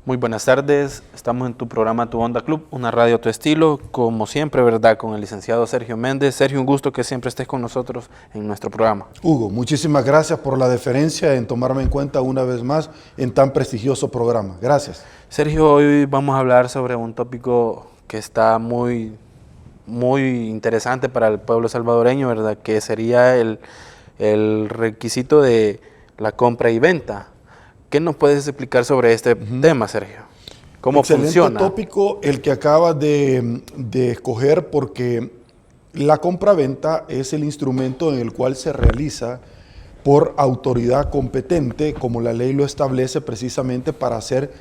Muy buenas tardes, estamos en tu programa Tu Onda Club, una radio a tu estilo, como siempre, ¿verdad? Con el licenciado Sergio Méndez. Sergio, un gusto que siempre estés con nosotros en nuestro programa. Hugo, muchísimas gracias por la deferencia en tomarme en cuenta una vez más en tan prestigioso programa. Gracias. Sergio, hoy vamos a hablar sobre un tópico que está muy interesante para el pueblo salvadoreño, ¿verdad? Que sería el requisito de la compra y venta. ¿Qué nos puedes explicar sobre este tema, Sergio? ¿Cómo funciona? Excelente tópico el que acabas de escoger, porque la compra-venta es el instrumento en el cual se realiza por autoridad competente, como la ley lo establece, precisamente para hacer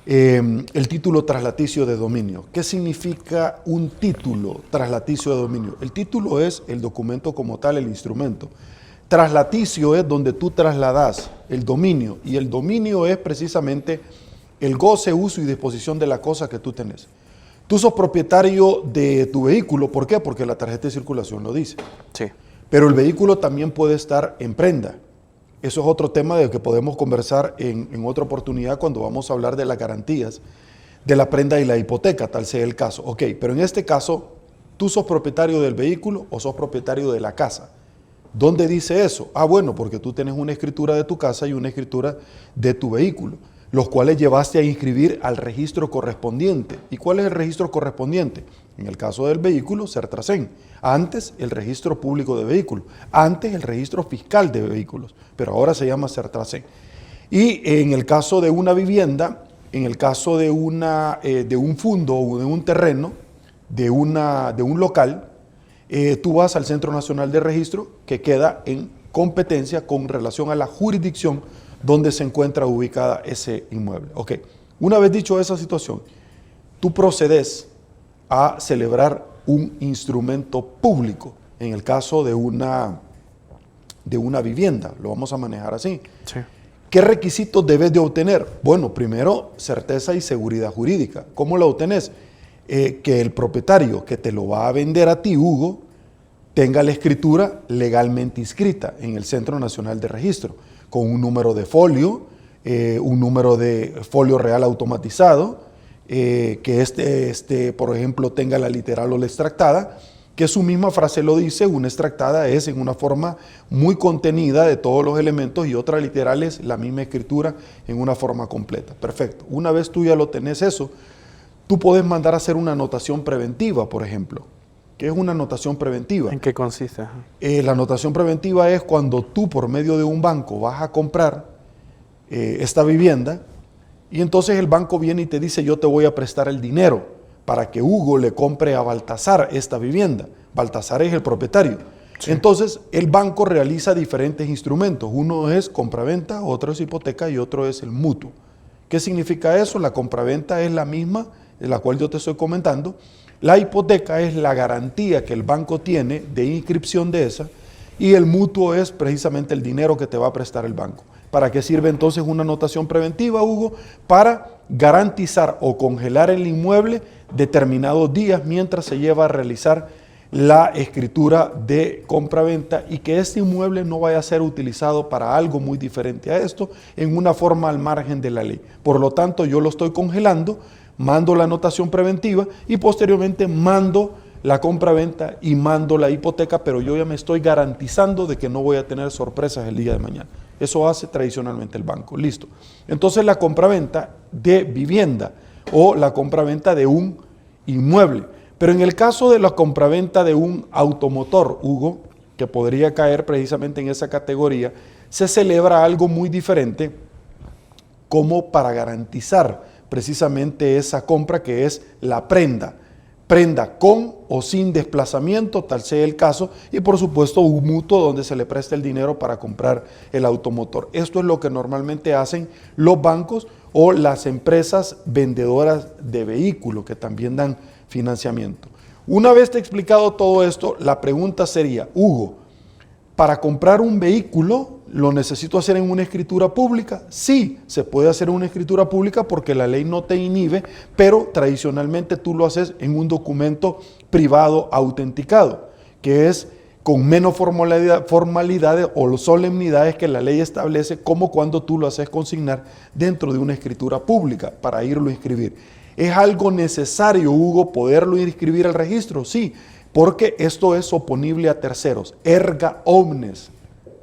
el título traslaticio de dominio. ¿Qué significa un título traslaticio de dominio? El título es el documento como tal, el instrumento. Traslaticio es donde tú trasladas el dominio, y el dominio es precisamente el goce, uso y disposición de la cosa que tú tenés. Tú sos propietario de tu vehículo, ¿por qué? Porque la tarjeta de circulación lo dice. Sí. Pero el vehículo también puede estar en prenda. Eso es otro tema del que podemos conversar en otra oportunidad cuando vamos a hablar de las garantías de la prenda y la hipoteca, tal sea el caso. Ok, pero en este caso, ¿tú sos propietario del vehículo o sos propietario de la casa? ¿Dónde dice eso? Ah, bueno, porque tú tienes una escritura de tu casa y una escritura de tu vehículo, los cuales llevaste a inscribir al registro correspondiente. ¿Y cuál es el registro correspondiente? En el caso del vehículo, CERTRASEN. Antes, el registro público de vehículos. Antes, el registro fiscal de vehículos. Pero ahora se llama CERTRASEN. Y en el caso de una vivienda, en el caso de un fundo o de un terreno, de un local, tú vas al Centro Nacional de Registro, que queda en competencia con relación a la jurisdicción donde se encuentra ubicada ese inmueble. Ok, una vez dicho esa situación, tú procedes a celebrar un instrumento público, en el caso de una vivienda, lo vamos a manejar así. Sí. ¿Qué requisitos debes de obtener? Bueno, primero, certeza y seguridad jurídica. ¿Cómo la obtenés? Que el propietario que te lo va a vender a ti, Hugo, tenga la escritura legalmente inscrita en el Centro Nacional de Registro, con un número de folio, un número de folio real automatizado, que por ejemplo, tenga la literal o la extractada, que su misma frase lo dice. Una extractada es en una forma muy contenida de todos los elementos, y otra literal es la misma escritura en una forma completa. Perfecto. Una vez tú ya lo tenés eso, tú puedes mandar a hacer una anotación preventiva, por ejemplo. ¿Qué es una anotación preventiva? ¿En qué consiste? La anotación preventiva es cuando tú, por medio de un banco, vas a comprar esta vivienda, y entonces el banco viene y te dice: yo te voy a prestar el dinero para que Hugo le compre a Baltasar esta vivienda. Baltasar es el propietario. Sí. Entonces el banco realiza diferentes instrumentos. Uno es compraventa, otro es hipoteca y otro es el mutuo. ¿Qué significa eso? La compraventa es la misma de la cual yo te estoy comentando. La hipoteca es la garantía que el banco tiene de inscripción de esa, y el mutuo es precisamente el dinero que te va a prestar el banco. ¿Para qué sirve entonces una anotación preventiva, Hugo? Para garantizar o congelar el inmueble determinados días mientras se lleva a realizar la escritura de compraventa, y que este inmueble no vaya a ser utilizado para algo muy diferente a esto, en una forma al margen de la ley. Por lo tanto, yo lo estoy congelando, mando la anotación preventiva y posteriormente mando la compraventa y mando la hipoteca, pero yo ya me estoy garantizando de que no voy a tener sorpresas el día de mañana. Eso hace tradicionalmente el banco. Listo. Entonces, la compraventa de vivienda o la compraventa de un inmueble. Pero en el caso de la compraventa de un automotor, Hugo, que podría caer precisamente en esa categoría, se celebra algo muy diferente, como para garantizar precisamente esa compra, que es la prenda con o sin desplazamiento, tal sea el caso, y por supuesto un mutuo donde se le presta el dinero para comprar el automotor. Esto es lo que normalmente hacen los bancos o las empresas vendedoras de vehículos, que también dan financiamiento. Una vez te he explicado todo esto, la pregunta sería: Hugo, ¿para comprar un vehículo lo necesito hacer en una escritura pública? Sí, se puede hacer en una escritura pública porque la ley no te inhibe, pero tradicionalmente tú lo haces en un documento privado autenticado, que es con menos formalidades o solemnidades que la ley establece, como cuando tú lo haces consignar dentro de una escritura pública para irlo a inscribir. ¿Es algo necesario, Hugo, poderlo inscribir al registro? Sí, porque esto es oponible a terceros, erga omnes,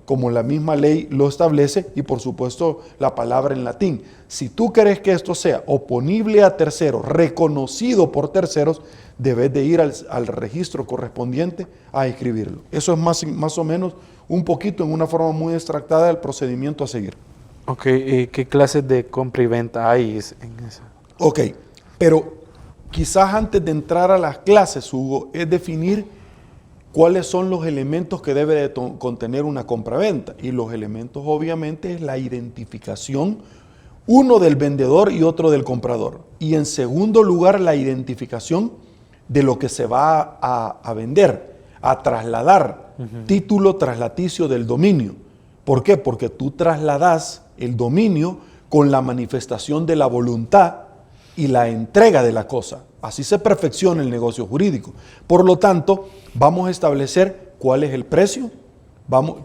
como la misma ley lo establece, y por supuesto la palabra en latín. Si tú querés que esto sea oponible a terceros, reconocido por terceros, debes de ir al registro correspondiente a inscribirlo. Eso es más o menos un poquito, en una forma muy extractada, el procedimiento a seguir. Ok, ¿qué clases de compra y venta hay en eso? Ok, pero quizás antes de entrar a las clases, Hugo, es definir cuáles son los elementos que debe de contener una compraventa. Y los elementos obviamente es la identificación, uno del vendedor y otro del comprador. Y en segundo lugar, la identificación de lo que se va a vender, a trasladar, título traslaticio del dominio. ¿Por qué? Porque tú trasladas el dominio con la manifestación de la voluntad y la entrega de la cosa. Así se perfecciona el negocio jurídico. Por lo tanto, vamos a establecer cuál es el precio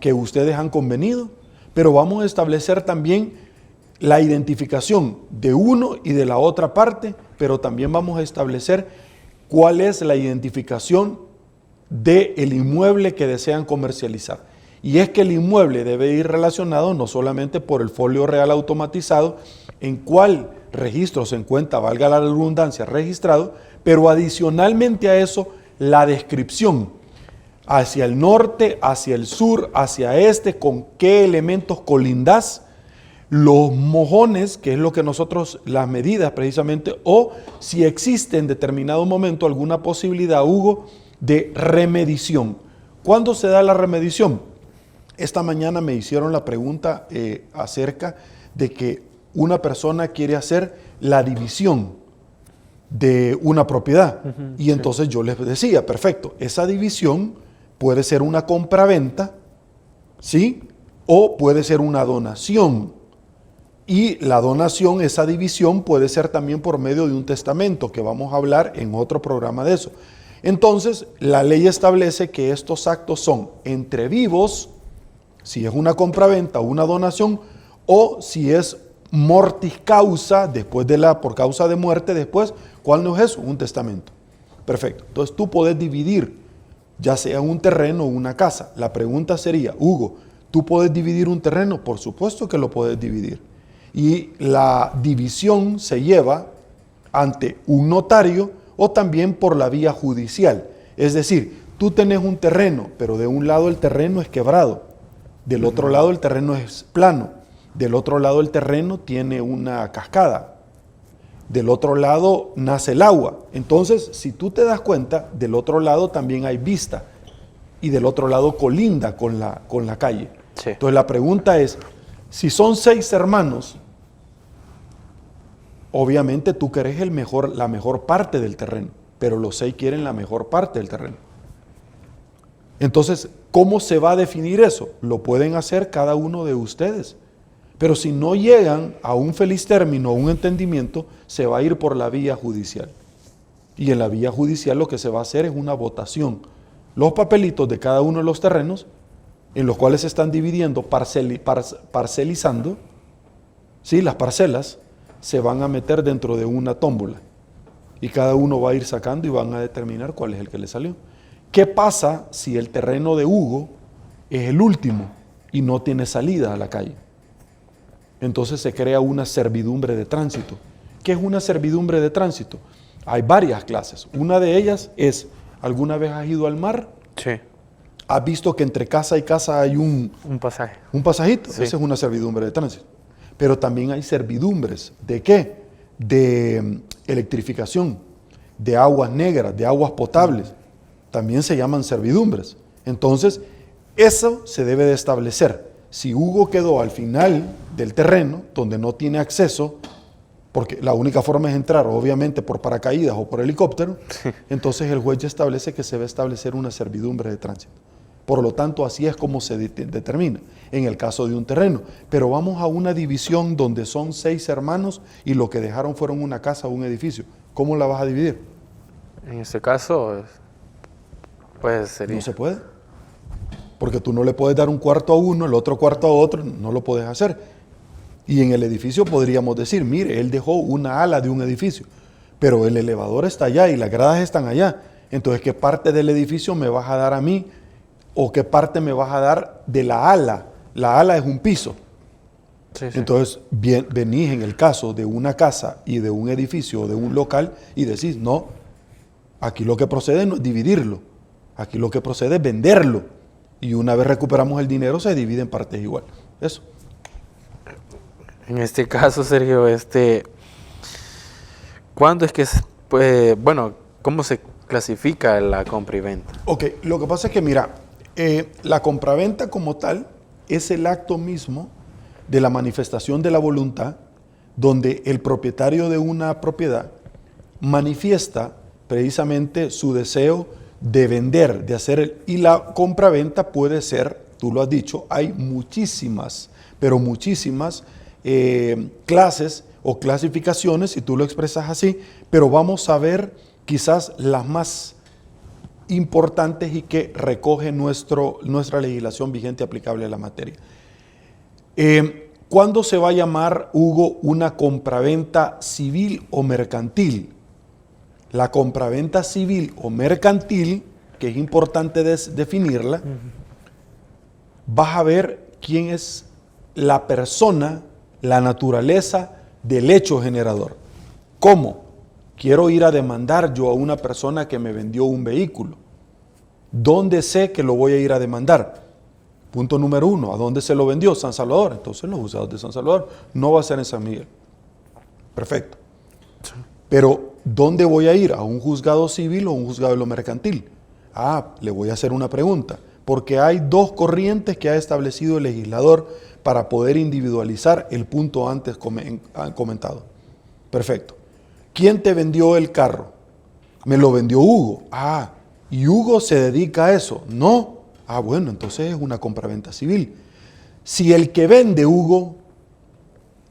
que ustedes han convenido, pero vamos a establecer también la identificación de uno y de la otra parte, pero también vamos a establecer cuál es la identificación del inmueble que desean comercializar. Y es que el inmueble debe ir relacionado no solamente por el folio real automatizado, en cuál registro se encuentra, valga la redundancia, registrado, pero adicionalmente a eso, la descripción hacia el norte, hacia el sur, hacia este, con qué elementos colindás, los mojones, que es lo que nosotros, las medidas precisamente, o si existe en determinado momento alguna posibilidad, Hugo, de remedición. ¿Cuándo se da la remedición? Esta mañana me hicieron la pregunta acerca de que una persona quiere hacer la división de una propiedad. Y entonces yo les decía, perfecto, esa división puede ser una compraventa, ¿sí? O puede ser una donación. Y la donación, esa división, puede ser también por medio de un testamento, que vamos a hablar en otro programa de eso. Entonces, la ley establece que estos actos son entre vivos, si es una compraventa o una donación, o si es mortis causa, por causa de muerte, después, ¿cuál no es eso? Un testamento. Perfecto. Entonces tú puedes dividir, ya sea un terreno o una casa. La pregunta sería, Hugo, ¿tú puedes dividir un terreno? Por supuesto que lo puedes dividir. Y la división se lleva ante un notario o también por la vía judicial. Es decir, tú tenés un terreno, pero de un lado el terreno es quebrado, del otro lado el terreno es plano, del otro lado el terreno tiene una cascada, del otro lado nace el agua. Entonces, si tú te das cuenta, del otro lado también hay vista y del otro lado colinda con la calle. Sí. Entonces la pregunta es, si son 6 hermanos, obviamente tú querés la mejor parte del terreno, pero los 6 quieren la mejor parte del terreno. Entonces, ¿cómo se va a definir eso? Lo pueden hacer cada uno de ustedes. Pero si no llegan a un feliz término, a un entendimiento, se va a ir por la vía judicial. Y en la vía judicial lo que se va a hacer es una votación. Los papelitos de cada uno de los terrenos, en los cuales se están dividiendo, parcelizando, ¿sí? Las parcelas se van a meter dentro de una tómbola. Y cada uno va a ir sacando y van a determinar cuál es el que le salió. ¿Qué pasa si el terreno de Hugo es el último y no tiene salida a la calle? Entonces se crea una servidumbre de tránsito. ¿Qué es una servidumbre de tránsito? Hay varias clases. Una de ellas es, ¿alguna vez has ido al mar? Sí. ¿Has visto que entre casa y casa hay un pasaje? Un pasajito. Sí. Esa es una servidumbre de tránsito. Pero también hay servidumbres. ¿De qué? De electrificación, de aguas negras, de aguas potables. También se llaman servidumbres. Entonces, eso se debe de establecer. Si Hugo quedó al final del terreno, donde no tiene acceso, porque la única forma es entrar, obviamente, por paracaídas o por helicóptero, entonces el juez ya establece que se va a establecer una servidumbre de tránsito. Por lo tanto, así es como se determina en el caso de un terreno. Pero vamos a una división donde son 6 hermanos y lo que dejaron fueron una casa o un edificio. ¿Cómo la vas a dividir? En este caso, pues sería... No se puede. porque tú no le puedes dar un cuarto a uno, el otro cuarto a otro, no lo puedes hacer. Y en el edificio podríamos decir, mire, él dejó una ala de un edificio, pero el elevador está allá y las gradas están allá. Entonces, ¿qué parte del edificio me vas a dar a mí? ¿O qué parte me vas a dar de la ala? La ala es un piso. Sí, sí. Entonces, venís en el caso de una casa y de un edificio o de un local y decís, no, aquí lo que procede no es dividirlo, aquí lo que procede es venderlo. Y una vez recuperamos el dinero, se divide en partes igual. Eso. En este caso, Sergio, ¿cuándo es que, bueno, cómo se clasifica la compra y venta? Ok, lo que pasa es que, mira, la compraventa como tal es el acto mismo de la manifestación de la voluntad, donde el propietario de una propiedad manifiesta precisamente su deseo de vender, de hacer, y la compraventa puede ser, tú lo has dicho, hay muchísimas, pero muchísimas clases o clasificaciones, si tú lo expresas así, pero vamos a ver quizás las más importantes y que recoge nuestra legislación vigente aplicable a la materia. ¿Cuándo se va a llamar, Hugo, una compraventa civil o mercantil? La compraventa civil o mercantil, que es importante definirla, vas a ver quién es la persona, la naturaleza del hecho generador. ¿Cómo? Quiero ir a demandar yo a una persona que me vendió un vehículo. ¿Dónde sé que lo voy a ir a demandar? Punto número 1, ¿a dónde se lo vendió? San Salvador. Entonces los juzgados de San Salvador, no va a ser en San Miguel. Perfecto. Sí. Pero, ¿dónde voy a ir? ¿A un juzgado civil o un juzgado de lo mercantil? Le voy a hacer una pregunta, porque hay dos corrientes que ha establecido el legislador para poder individualizar el punto antes comentado. Perfecto. ¿Quién te vendió el carro? Me lo vendió Hugo. ¿Y Hugo se dedica a eso? No. Bueno, entonces es una compraventa civil. Si el que vende, Hugo,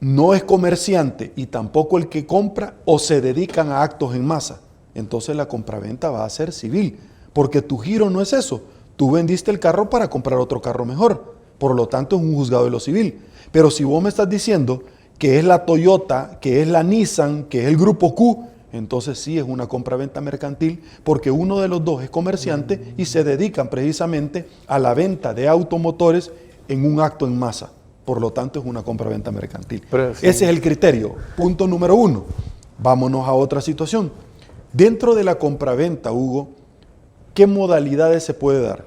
no es comerciante y tampoco el que compra, o se dedican a actos en masa, entonces la compraventa va a ser civil, porque tu giro no es eso. Tú vendiste el carro para comprar otro carro mejor, por lo tanto es un juzgado de lo civil. Pero si vos me estás diciendo que es la Toyota, que es la Nissan, que es el grupo Q, entonces sí es una compraventa mercantil, porque uno de los dos es comerciante y se dedican precisamente a la venta de automotores en un acto en masa. Por lo tanto, es una compraventa mercantil. Sí. Ese es el criterio. Punto número 1. Vámonos a otra situación. Dentro de la compraventa, Hugo, ¿qué modalidades se puede dar?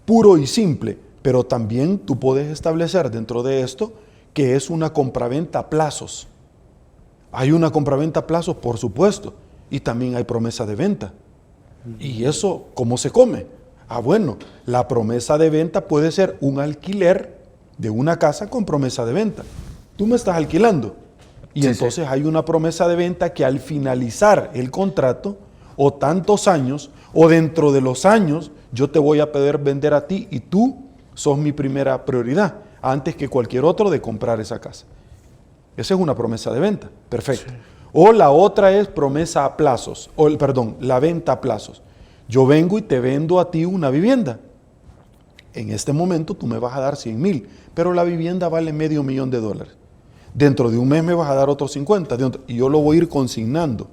Puro y simple, pero también tú puedes establecer dentro de esto que es una compraventa a plazos. ¿Hay una compraventa a plazos? Por supuesto. Y también hay promesa de venta. ¿Y eso cómo se come? Bueno, la promesa de venta puede ser un alquiler de una casa con promesa de venta. Tú me estás alquilando y Sí, entonces hay una promesa de venta que al finalizar el contrato o tantos años o dentro de los años yo te voy a poder vender a ti y tú sos mi primera prioridad antes que cualquier otro de comprar esa casa. Esa es una promesa de venta. Perfecto. Sí. O la otra es promesa a plazos, la venta a plazos. Yo vengo y te vendo a ti una vivienda. En este momento tú me vas a dar 100,000, pero la vivienda vale $500,000. Dentro de un mes me vas a dar otros 50, y yo lo voy a ir consignando.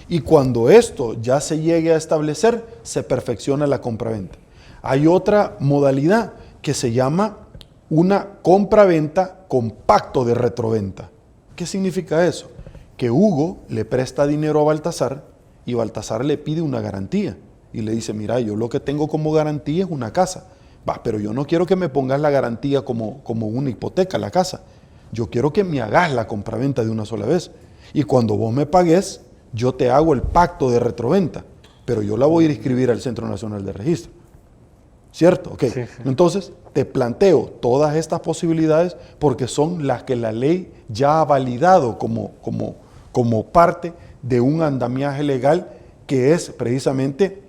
Y cuando esto ya se llegue a establecer, se perfecciona la compraventa. Hay otra modalidad que se llama una compraventa con pacto de retroventa. ¿Qué significa eso? Que Hugo le presta dinero a Baltasar y Baltasar le pide una garantía. Y le dice, mira, yo lo que tengo como garantía es una casa. Pero yo no quiero que me pongas la garantía como una hipoteca, la casa. Yo quiero que me hagas la compraventa de una sola vez. Y cuando vos me pagues, yo te hago el pacto de retroventa. Pero yo la voy a ir a inscribir al Centro Nacional de Registro. ¿Cierto? Ok. Sí. Entonces, te planteo todas estas posibilidades porque son las que la ley ya ha validado como parte de un andamiaje legal que es precisamente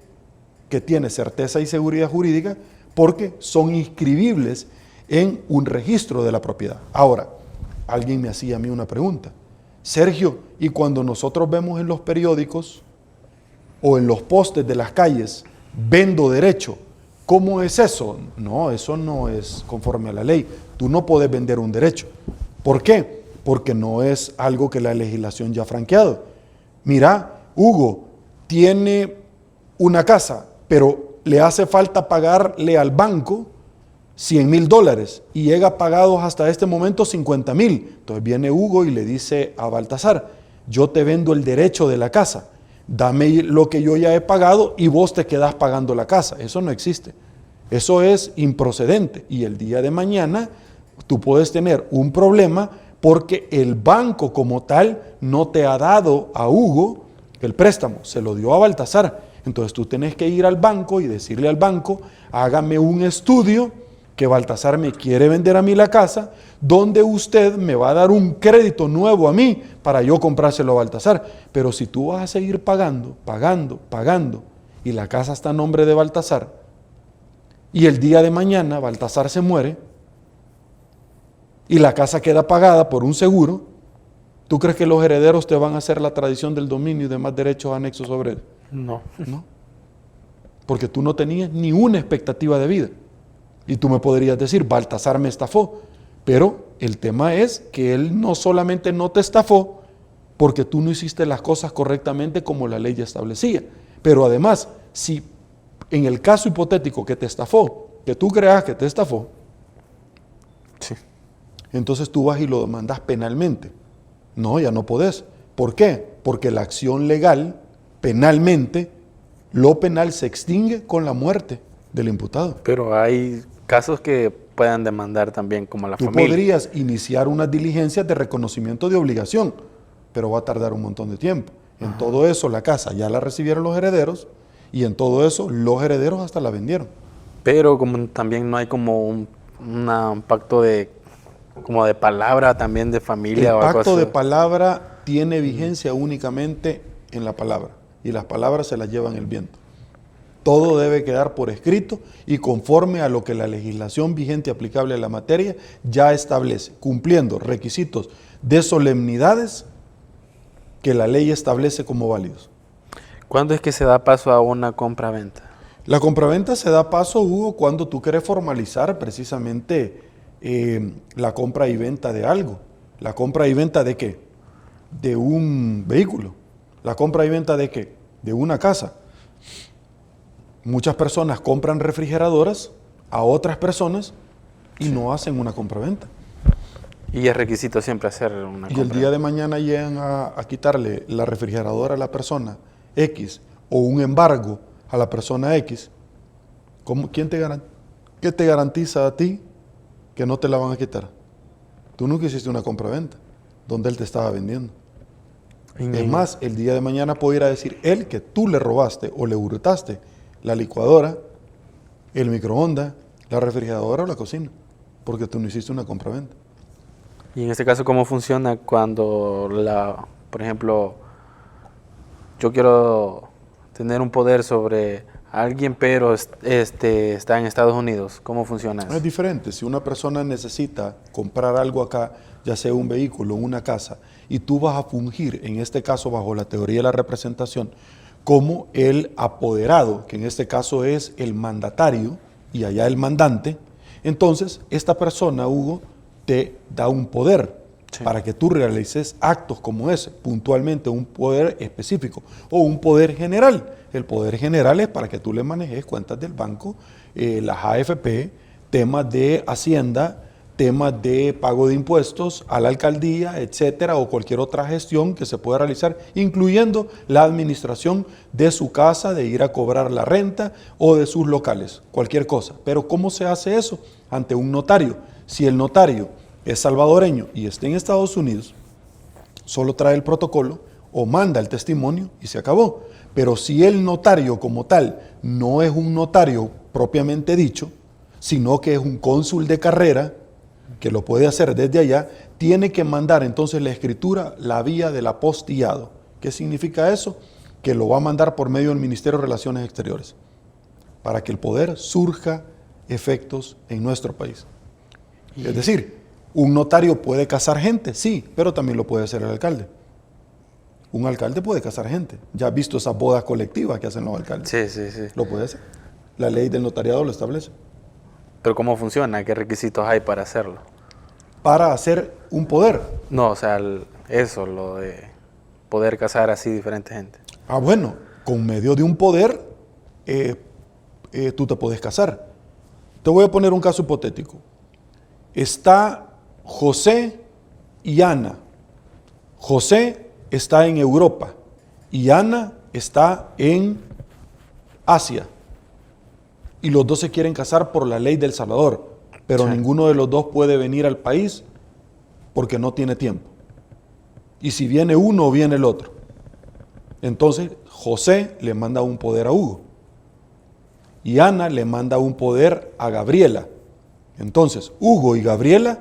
que tiene certeza y seguridad jurídica porque son inscribibles en un registro de la propiedad. Ahora, alguien me hacía a mí una pregunta. Sergio, ¿y cuando nosotros vemos en los periódicos o en los postes de las calles, vendo derecho, ¿Cómo es eso? No, eso no es conforme a la ley. Tú no puedes vender un derecho. ¿Por qué? Porque no es algo que la legislación ya ha franqueado. Mira, Hugo tiene una casa, pero le hace falta pagarle al banco $100,000 y llega pagados hasta este momento 50,000. Entonces viene Hugo y le dice a Baltasar, yo te vendo el derecho de la casa, dame lo que yo ya he pagado y vos te quedás pagando la casa. Eso no existe. Eso es improcedente y el día de mañana tú puedes tener un problema porque el banco como tal no te ha dado a Hugo el préstamo, se lo dio a Baltasar. Entonces tú tenés que ir al banco y decirle al banco, hágame un estudio que Baltasar me quiere vender a mí la casa, donde usted me va a dar un crédito nuevo a mí para yo comprárselo a Baltasar. Pero si tú vas a seguir pagando, y la casa está a nombre de Baltasar, y el día de mañana Baltasar se muere, y la casa queda pagada por un seguro, ¿tú crees que los herederos te van a hacer la tradición del dominio y demás derechos anexos sobre él? No. No. Porque tú no tenías ni una expectativa de vida. Y tú me podrías decir, Baltasar me estafó. Pero el tema es que él no solamente no te estafó, porque tú no hiciste las cosas correctamente como la ley ya establecía. Pero además, si en el caso hipotético que te estafó, que tú creas que te estafó, Sí. entonces tú vas y lo demandas penalmente. No, ya no podés. ¿Por qué? Porque la acción legal, penalmente, lo penal se extingue con la muerte del imputado. Pero hay casos que puedan demandar también como la Tú familia. podrías iniciar unas diligencias de reconocimiento de obligación, pero va a tardar un montón de tiempo. En todo eso la casa ya la recibieron los herederos y en todo eso los herederos hasta la vendieron. Pero como también no hay como un pacto de como de palabra también de familia El o algo pacto así. de palabra tiene vigencia únicamente en la palabra y las palabras se las llevan el viento. Todo debe quedar por escrito y conforme a lo que la legislación vigente aplicable a la materia ya establece, cumpliendo requisitos de solemnidades que la ley establece como válidos. ¿Cuándo es que se da paso a una compra-venta? La compraventa se da paso, Hugo, cuando tú quieres formalizar precisamente la compra y venta de algo. ¿La compra y venta de qué? De un vehículo. ¿La compra y venta de qué? De una casa. Muchas personas compran refrigeradoras a otras personas y no hacen una compraventa. Y es requisito siempre hacer una Y compra. el día de mañana llegan a quitarle la refrigeradora a la persona X o un embargo a la persona X. ¿Qué te garantiza a ti que no te la van a quitar? Tú nunca hiciste una compraventa donde él te estaba vendiendo. Es más, el día de mañana puede ir a decir él que tú le robaste o le hurtaste la licuadora, el microondas, la refrigeradora o la cocina, porque tú no hiciste una compraventa. Y en este caso, ¿cómo funciona cuando, por ejemplo, yo quiero tener un poder sobre alguien, pero está en Estados Unidos? ¿Cómo funciona eso? Es diferente. Si una persona necesita comprar algo acá, ya sea un vehículo, una casa, y tú vas a fungir, en este caso bajo la teoría de la representación, como el apoderado, que en este caso es el mandatario y allá el mandante, entonces esta persona, Hugo, te da un poder para que tú realices actos como ese, puntualmente un poder específico o un poder general. El poder general es para que tú le manejes cuentas del banco, las AFP, temas de hacienda, temas de pago de impuestos a la alcaldía, etcétera, o cualquier otra gestión que se pueda realizar, incluyendo la administración de su casa, de ir a cobrar la renta o de sus locales, cualquier cosa. Pero ¿cómo se hace eso? Ante un notario. Si el notario es salvadoreño y está en Estados Unidos, solo trae el protocolo o manda el testimonio y se acabó. Pero si el notario como tal no es un notario propiamente dicho, sino que es un cónsul de carrera, que lo puede hacer desde allá, tiene que mandar entonces la escritura la vía del apostillado. ¿Qué significa eso? Que lo va a mandar por medio del Ministerio de Relaciones Exteriores, para que el poder surja efectos en nuestro país. Es decir, un notario puede casar gente, sí, pero también lo puede hacer el alcalde. Un alcalde puede casar gente. Ya has visto esas bodas colectivas que hacen los alcaldes. Sí, sí, sí. Lo puede hacer. La ley del notariado lo establece. Pero ¿cómo funciona? ¿Qué requisitos hay para hacerlo? Para hacer un poder. No, o sea, eso, lo de poder casar así diferente gente. Ah, bueno, con medio de un poder, tú te puedes casar. Te voy a poner un caso hipotético. Está José y Ana. José está en Europa y Ana está en Asia. Y los dos se quieren casar por la ley del Salvador, pero ninguno de los dos puede venir al país porque no tiene tiempo. Y si viene uno, viene el otro. Entonces José le manda un poder a Hugo y Ana le manda un poder a Gabriela. Entonces Hugo y Gabriela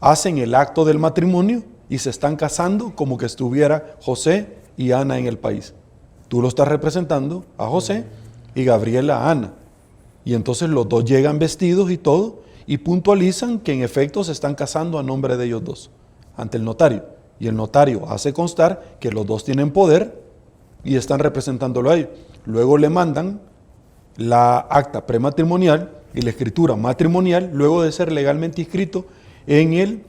hacen el acto del matrimonio y se están casando como que estuviera José y Ana en el país. Tú lo estás representando a José y Gabriela a Ana. Y entonces los dos llegan vestidos y todo y puntualizan que en efecto se están casando a nombre de ellos dos ante el notario. Y el notario hace constar que los dos tienen poder y están representándolo a ellos. Luego le mandan la acta prematrimonial y la escritura matrimonial luego de ser legalmente inscrito en el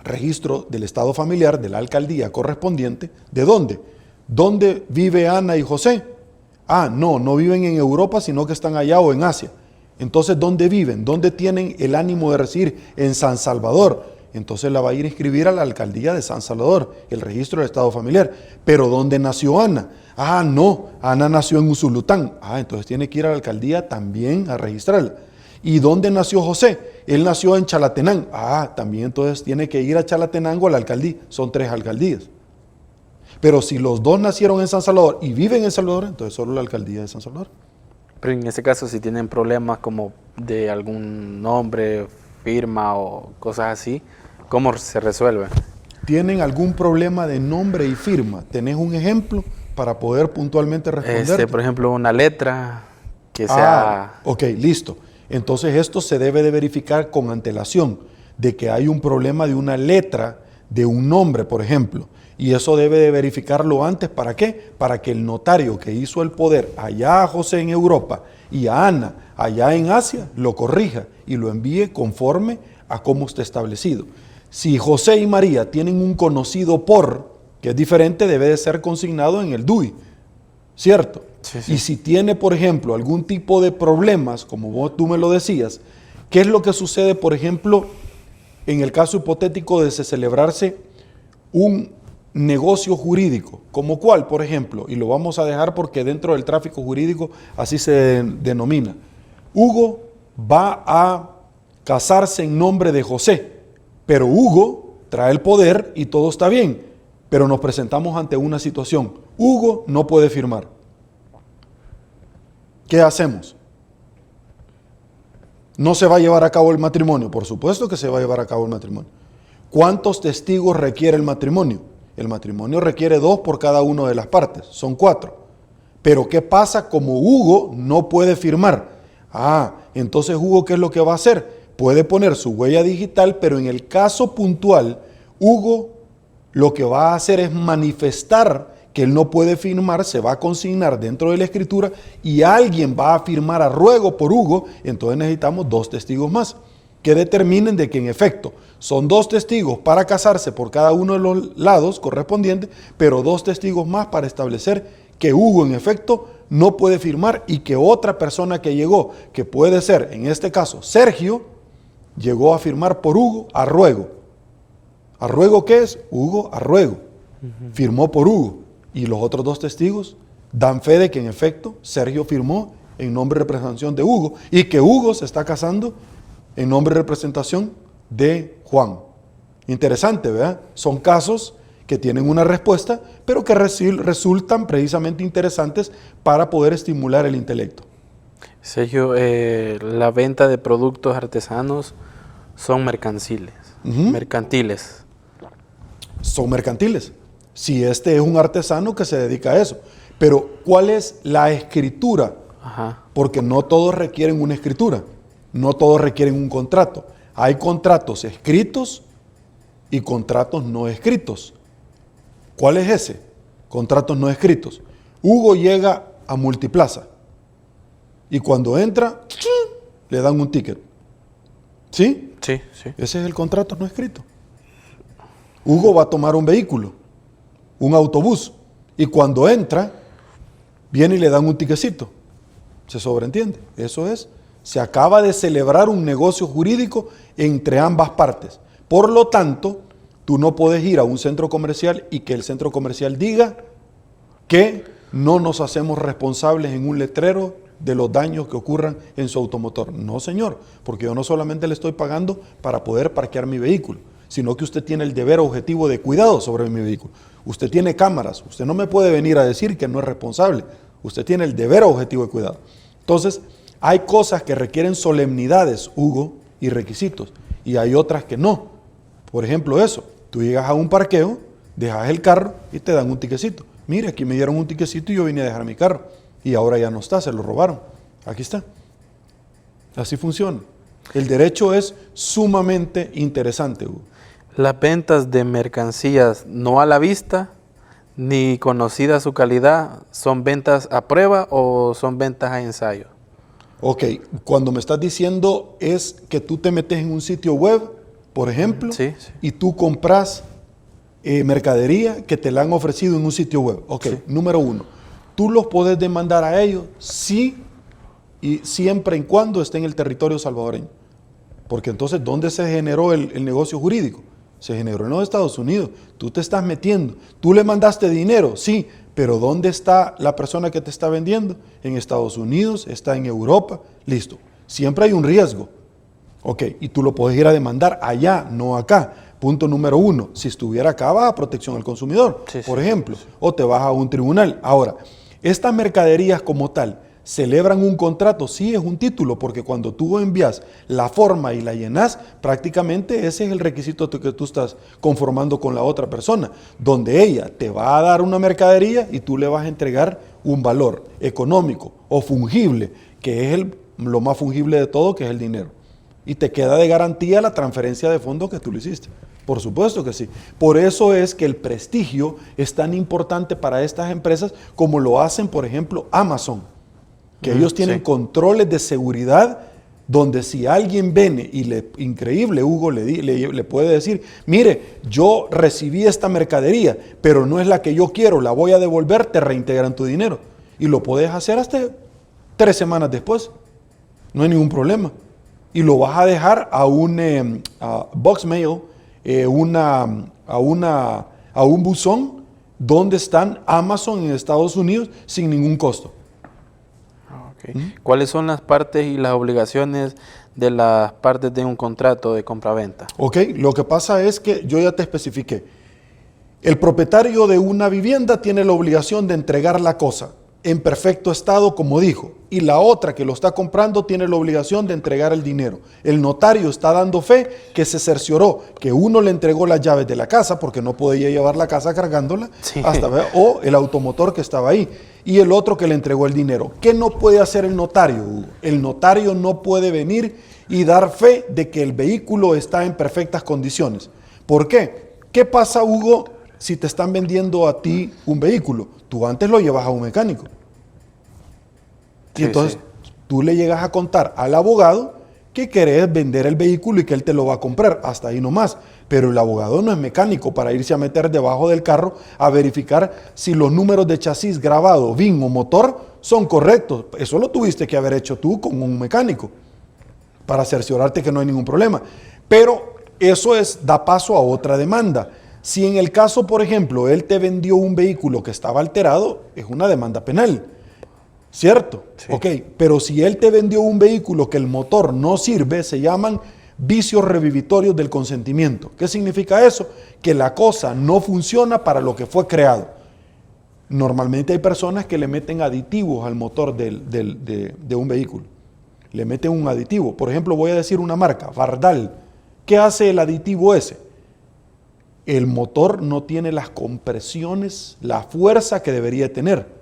registro del estado familiar de la alcaldía correspondiente. ¿De dónde? ¿Dónde vive Ana y José? Ah, no viven en Europa, sino que están allá o en Asia. Entonces, ¿dónde viven? ¿Dónde tienen el ánimo de residir? En San Salvador. Entonces la va a ir a inscribir a la alcaldía de San Salvador, el registro del estado familiar. Pero ¿dónde nació Ana? Ah, no, Ana nació en Usulután. Ah, entonces tiene que ir a la alcaldía también a registrarla. ¿Y dónde nació José? Él nació en Chalatenango. Ah, también entonces tiene que ir a Chalatenango a la alcaldía. Son 3 alcaldías. Pero si los dos nacieron en San Salvador y viven en Salvador, entonces solo la alcaldía de San Salvador. Pero en ese caso, si tienen problemas como de algún nombre, firma o cosas así, ¿cómo se resuelve? ¿Tienen algún problema de nombre y firma? ¿Tenés un ejemplo para poder puntualmente responder? Por ejemplo, una letra que sea... Ok, listo. Entonces esto se debe de verificar con antelación, de que hay un problema de una letra, de un nombre, por ejemplo. Y eso debe de verificarlo antes, ¿para qué? Para que el notario que hizo el poder allá a José en Europa y a Ana allá en Asia lo corrija y lo envíe conforme a cómo está establecido. Si José y María tienen un conocido por, que es diferente, debe de ser consignado en el DUI, ¿cierto? Sí, sí. Y si tiene, por ejemplo, algún tipo de problemas, como tú me lo decías, ¿qué es lo que sucede, por ejemplo, en el caso hipotético de celebrarse un negocio jurídico? ¿Como cuál, por ejemplo? Y lo vamos a dejar porque dentro del tráfico jurídico así se denomina. Hugo va a casarse en nombre de José, pero Hugo trae el poder y todo está bien, pero nos presentamos ante una situación. Hugo no puede firmar. ¿Qué hacemos? ¿No se va a llevar a cabo el matrimonio? Por supuesto que se va a llevar a cabo el matrimonio. ¿Cuántos testigos requiere el matrimonio? El matrimonio requiere 2 por cada una de las partes, son 4. Pero ¿qué pasa como Hugo no puede firmar? Ah, entonces Hugo, ¿qué es lo que va a hacer? Puede poner su huella digital, pero en el caso puntual, Hugo lo que va a hacer es manifestar que él no puede firmar, se va a consignar dentro de la escritura y alguien va a firmar a ruego por Hugo. Entonces necesitamos 2 testigos más que determinen de que en efecto son 2 testigos para casarse por cada uno de los lados correspondientes, pero 2 testigos más para establecer que Hugo en efecto no puede firmar y que otra persona que llegó, que puede ser en este caso Sergio, llegó a firmar por Hugo a ruego. ¿A ruego qué es? Hugo a ruego. Firmó por Hugo. Y los otros 2 testigos dan fe de que en efecto Sergio firmó en nombre y representación de Hugo y que Hugo se está casando en nombre y representación de Juan. Interesante, ¿verdad? Son casos que tienen una respuesta, pero que resultan precisamente interesantes para poder estimular el intelecto. Sergio, la venta de productos artesanos son mercantiles. Son mercantiles. Si este es un artesano que se dedica a eso. Pero, ¿cuál es la escritura? Ajá. Porque no todos requieren una escritura, no todos requieren un contrato. Hay contratos escritos y contratos no escritos. ¿Cuál es ese? Contratos no escritos. Hugo llega a Multiplaza Y cuando entra, le dan un ticket. ¿Sí? Sí, sí. Ese es el contrato no escrito. Hugo va a tomar un vehículo, un autobús, y cuando entra, viene y le dan un tiquecito. ¿Se sobreentiende? Eso es. Se acaba de celebrar un negocio jurídico entre ambas partes. Por lo tanto, tú no puedes ir a un centro comercial y que el centro comercial diga que no nos hacemos responsables en un letrero de los daños que ocurran en su automotor. No, señor, porque yo no solamente le estoy pagando para poder parquear mi vehículo, sino que usted tiene el deber objetivo de cuidado sobre mi vehículo. Usted tiene cámaras, usted no me puede venir a decir que no es responsable. Usted tiene el deber objetivo de cuidado. Entonces, hay cosas que requieren solemnidades, Hugo, y requisitos, y hay otras que no. Por ejemplo, eso, tú llegas a un parqueo, dejas el carro y te dan un tiquecito. Mire, aquí me dieron un tiquecito y yo vine a dejar mi carro. Y ahora ya no está, se lo robaron. Aquí está. Así funciona. El derecho es sumamente interesante, Hugo. Las ventas de mercancías no a la vista, ni conocida su calidad, ¿son ventas a prueba o son ventas a ensayo? Ok, cuando me estás diciendo es que tú te metes en un sitio web, por ejemplo, Sí, sí. y tú compras mercadería que te la han ofrecido en un sitio web. Ok, Sí. número uno, tú los puedes demandar a ellos sí y siempre y cuando esté en el territorio salvadoreño. Porque entonces, ¿dónde se generó el negocio jurídico? Se generó en los Estados Unidos. Tú te estás metiendo. Tú le mandaste dinero, sí, pero ¿dónde está la persona que te está vendiendo? En Estados Unidos, está en Europa, listo. Siempre hay un riesgo. Ok, y tú lo puedes ir a demandar allá, no acá. Punto número uno, si estuviera acá vas a protección al consumidor, Sí, por sí, ejemplo, sí. o te vas a un tribunal. Ahora, estas mercaderías como tal, ¿celebran un contrato? Sí, es un título, porque cuando tú envías la forma y la llenas, prácticamente ese es el requisito que tú estás conformando con la otra persona, donde ella te va a dar una mercadería y tú le vas a entregar un valor económico o fungible, que es lo más fungible de todo, que es el dinero. Y te queda de garantía la transferencia de fondos que tú le hiciste. Por supuesto que sí. Por eso es que el prestigio es tan importante para estas empresas como lo hacen, por ejemplo, Amazon, que ellos tienen Sí. controles de seguridad donde si alguien viene y increíble, Hugo le puede decir, mire, yo recibí esta mercadería, pero no es la que yo quiero, la voy a devolver, te reintegran tu dinero. Y lo puedes hacer hasta 3 semanas después. No hay ningún problema. Y lo vas a dejar a un box mail, a un buzón donde están Amazon en Estados Unidos sin ningún costo. Okay. ¿Cuáles son las partes y las obligaciones de las partes de un contrato de compraventa? Ok, lo que pasa es que yo ya te especifiqué. El propietario de una vivienda tiene la obligación de entregar la cosa en perfecto estado, como dijo, y la otra que lo está comprando tiene la obligación de entregar el dinero. El notario está dando fe que se cercioró que uno le entregó las llaves de la casa porque no podía llevar la casa cargándola, Sí. o el automotor que estaba ahí, y el otro que le entregó el dinero. ¿Qué no puede hacer el notario, Hugo? El notario no puede venir y dar fe de que el vehículo está en perfectas condiciones. ¿Por qué? ¿Qué pasa, Hugo, si te están vendiendo a ti un vehículo? Tú antes lo llevas a un mecánico. Y Sí, entonces sí. tú le llegas a contar al abogado que querés vender el vehículo y que él te lo va a comprar, hasta ahí nomás. Pero el abogado no es mecánico para irse a meter debajo del carro a verificar si los números de chasis grabado, VIN o motor son correctos. Eso lo tuviste que haber hecho tú con un mecánico para cerciorarte que no hay ningún problema. Pero eso da paso a otra demanda. Si en el caso, por ejemplo, él te vendió un vehículo que estaba alterado, es una demanda penal. ¿Cierto? Sí. Ok, pero si él te vendió un vehículo que el motor no sirve, se llaman vicios revivitorios del consentimiento. ¿Qué significa eso? Que la cosa no funciona para lo que fue creado. Normalmente hay personas que le meten aditivos al motor de un vehículo. Le meten un aditivo. Por ejemplo, voy a decir una marca, Bardal. ¿Qué hace el aditivo ese? El motor no tiene las compresiones, la fuerza que debería tener.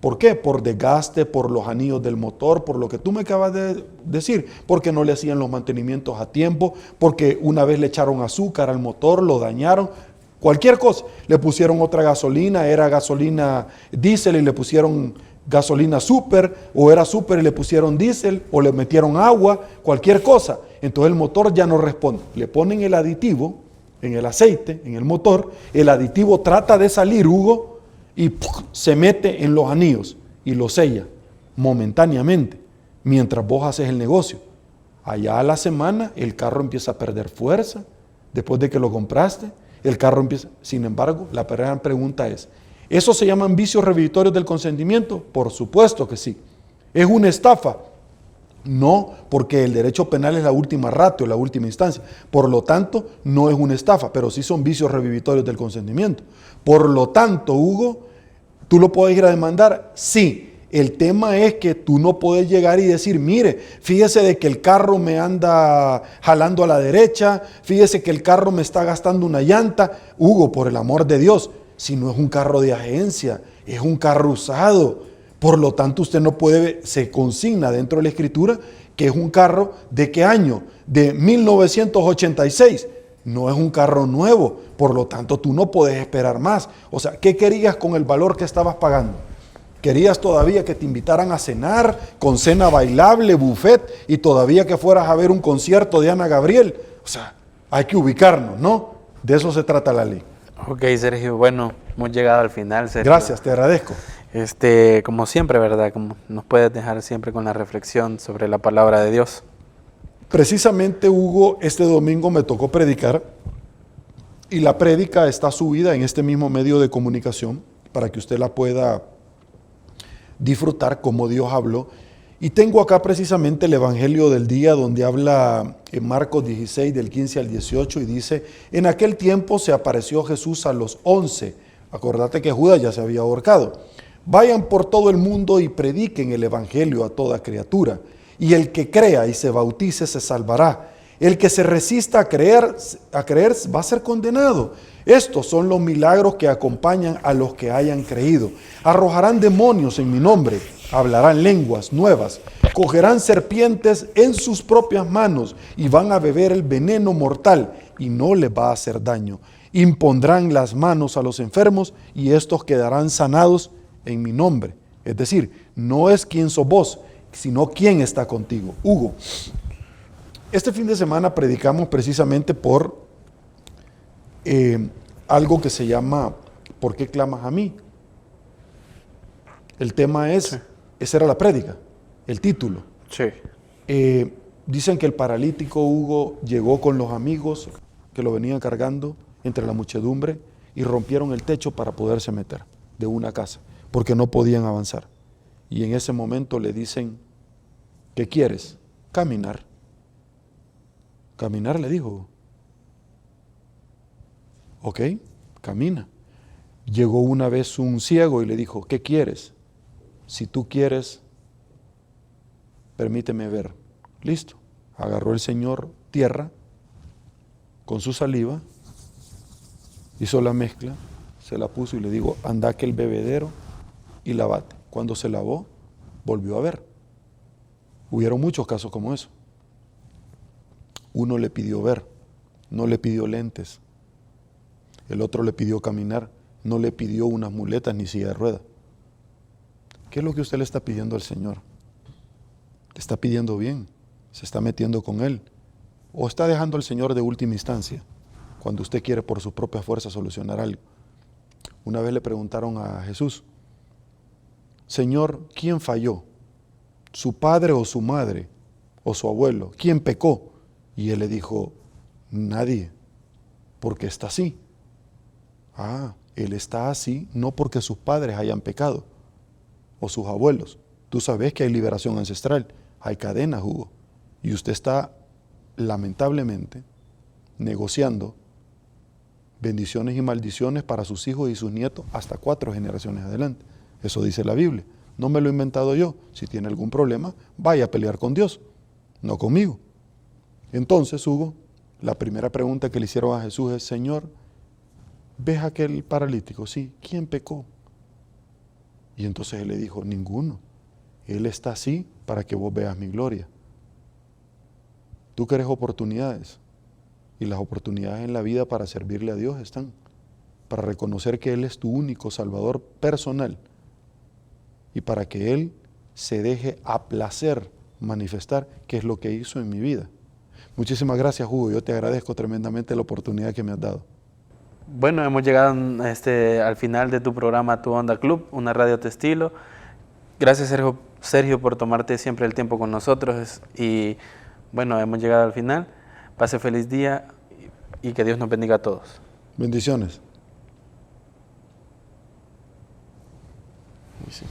¿Por qué? Por desgaste, por los anillos del motor, por lo que tú me acabas de decir, porque no le hacían los mantenimientos a tiempo, porque una vez le echaron azúcar al motor, lo dañaron, cualquier cosa. Le pusieron otra gasolina, era gasolina diésel y le pusieron gasolina súper, o era súper y le pusieron diésel, o le metieron agua, cualquier cosa. Entonces el motor ya no responde. Le ponen el aditivo en el aceite, en el motor, el aditivo trata de salir, Hugo, y se mete en los anillos y lo sella momentáneamente, mientras vos haces el negocio. Allá a la semana el carro empieza a perder fuerza, después de que lo compraste, el carro empieza. Sin embargo, la gran pregunta es, ¿eso se llaman vicios revisitorios del consentimiento? Por supuesto que sí. ¿Es una estafa? No, porque el derecho penal es la última ratio, la última instancia. Por lo tanto, no es una estafa, pero sí son vicios revivitorios del consentimiento. Por lo tanto, Hugo, ¿tú lo puedes ir a demandar? Sí. El tema es que tú no puedes llegar y decir, mire, fíjese de que el carro me anda jalando a la derecha, fíjese que el carro me está gastando una llanta. Hugo, por el amor de Dios, si no es un carro de agencia, es un carro usado. Por lo tanto, usted no puede, se consigna dentro de la escritura que es un carro ¿de qué año? De 1986. No es un carro nuevo, por lo tanto tú no puedes esperar más. O sea, ¿qué querías con el valor que estabas pagando? ¿Querías todavía que te invitaran a cenar, con cena bailable, buffet, y todavía que fueras a ver un concierto de Ana Gabriel? O sea, hay que ubicarnos, ¿no? De eso se trata la ley. Ok, Sergio, bueno, hemos llegado al final, Sergio. Gracias, te agradezco. Como siempre, ¿verdad? Como nos puedes dejar siempre con la reflexión sobre la palabra de Dios. Precisamente, Hugo, este domingo me tocó predicar y la prédica está subida en este mismo medio de comunicación para que usted la pueda disfrutar como Dios habló. Y tengo acá precisamente el Evangelio del día donde habla en Marcos 16 del 15 al 18 y dice, en aquel tiempo se apareció Jesús a los 11. Acordate que Judas ya se había ahorcado. Vayan por todo el mundo y prediquen el Evangelio a toda criatura. Y el que crea y se bautice se salvará. El que se resista a creer va a ser condenado. Estos son los milagros que acompañan a los que hayan creído. Arrojarán demonios en mi nombre, hablarán lenguas nuevas, cogerán serpientes en sus propias manos y van a beber el veneno mortal y no les va a hacer daño. Impondrán las manos a los enfermos y estos quedarán sanados en mi nombre. Es decir, no es quién sos vos, sino quién está contigo. Hugo, este fin de semana predicamos precisamente por algo que se llama ¿por qué clamas a mí? El tema es, sí. Esa era la prédica, el título. Sí. Dicen que el paralítico Hugo llegó con los amigos que lo venían cargando entre la muchedumbre y rompieron el techo para poderse meter de una casa, porque no podían avanzar. Y en ese momento le dicen, ¿qué quieres? Caminar. Caminar, le dijo. Ok, camina. Llegó una vez un ciego y le dijo, ¿qué quieres? Si tú quieres, permíteme ver. Listo. Agarró el Señor tierra con su saliva, hizo la mezcla, se la puso y le dijo, anda aquel bebedero y lavate. Cuando se lavó, volvió a ver. Hubieron muchos casos como eso. Uno le pidió ver, no le pidió lentes. El otro le pidió caminar, no le pidió unas muletas ni silla de ruedas. ¿Qué es lo que usted le está pidiendo al Señor? ¿Le está pidiendo bien? ¿Se está metiendo con Él? ¿O está dejando al Señor de última instancia cuando usted quiere por su propia fuerza solucionar algo? Una vez le preguntaron a Jesús, Señor, ¿quién falló? ¿Su padre o su madre o su abuelo? ¿Quién pecó? Y él le dijo, nadie, porque está así. Él está así no porque sus padres hayan pecado o sus abuelos. Tú sabes que hay liberación ancestral, hay cadenas, Hugo. Y usted está, lamentablemente, negociando bendiciones y maldiciones para sus hijos y sus nietos hasta 4 generaciones adelante. Eso dice la Biblia. No me lo he inventado yo. Si tiene algún problema, vaya a pelear con Dios, no conmigo. Entonces, Hugo, la primera pregunta que le hicieron a Jesús es, Señor, ¿ves a aquel paralítico? Sí. ¿Quién pecó? Y entonces él le dijo, ninguno. Él está así para que vos veas mi gloria. Tú querés oportunidades. Y las oportunidades en la vida para servirle a Dios están. Para reconocer que Él es tu único Salvador personal. y para que Él se deje a placer manifestar qué es lo que hizo en mi vida. Muchísimas gracias, Hugo. Yo te agradezco tremendamente la oportunidad que me has dado. Bueno, hemos llegado al final de tu programa Tu Onda Club, una radio de estilo. Gracias, Sergio, por tomarte siempre el tiempo con nosotros. Y bueno, hemos llegado al final. Pase feliz día y que Dios nos bendiga a todos. Bendiciones. Sí.